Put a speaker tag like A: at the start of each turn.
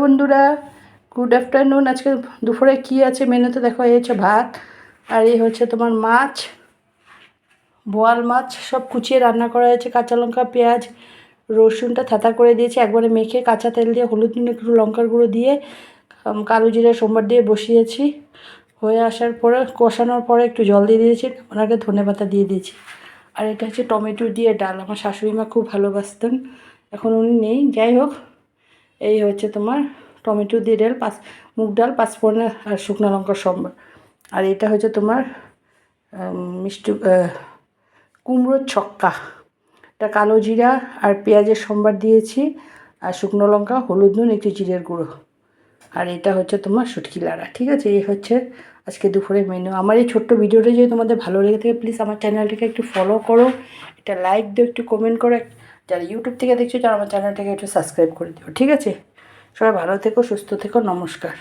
A: বন্ধুরা, good afternoon. আজকে দুপুরে কি আছে মেনুতে দেখো। এই হচ্ছে ভাত, আর এই হচ্ছে তোমার মাছ, বোয়াল মাছ সব কুচিয়ে রান্না করা হয়েছে। কাঁচা লঙ্কা, পেঁয়াজ, রসুনটা থেঁতা করে দিয়েছি, একবারে মেখে কাঁচা তেল দিয়ে হলুদ নুন একটু লঙ্কার গুঁড়ো দিয়ে কালো জিরা সোমবার দিয়ে বসিয়েছি। হয়ে আসার পরে কষানোর পরে একটু জল দিয়ে দিয়েছি, ওনাকে ধনেপাতা দিয়ে দিয়েছি। আর এটা হচ্ছে টমেটো দিয়ে ডাল। আমার শাশুড়ি মা খুব ভালোবাসতেন, এখন উনি নেই। যাই হোক, এই হচ্ছে তোমার টমেটো দিয়ে ডাল, মুগ ডাল, পাঁচফোড়ন আর শুকনো লঙ্কার সম্বর। আর এটা হচ্ছে তোমার মিষ্টি কুমড়োর ছক্কা। এটা কালো জিরা আর পেঁয়াজের সম্বর দিয়েছি, আর শুকনো লঙ্কা, হলুদ নুন, একটু জিরের গুঁড়ো। আর এটা হচ্ছে তোমার শুটকি লাড়া। ঠিক আছে, এই হচ্ছে আজকে দুপুরের মেনু। আমার এই ছোট্ট ভিডিওটা যদি তোমাদের ভালো লেগে থাকে, প্লিজ আমার চ্যানেলটাকে একটু ফলো করো, একটা লাইক দিও, একটু কমেন্ট করো। যারা ইউটিউব থেকে দেখছো, যারা আমার চ্যানেলটাকে একটু সাবস্ক্রাইব করে দিও। ঠিক আছে, সবাই ভালো থেকো, সুস্থ থেকো, নমস্কার।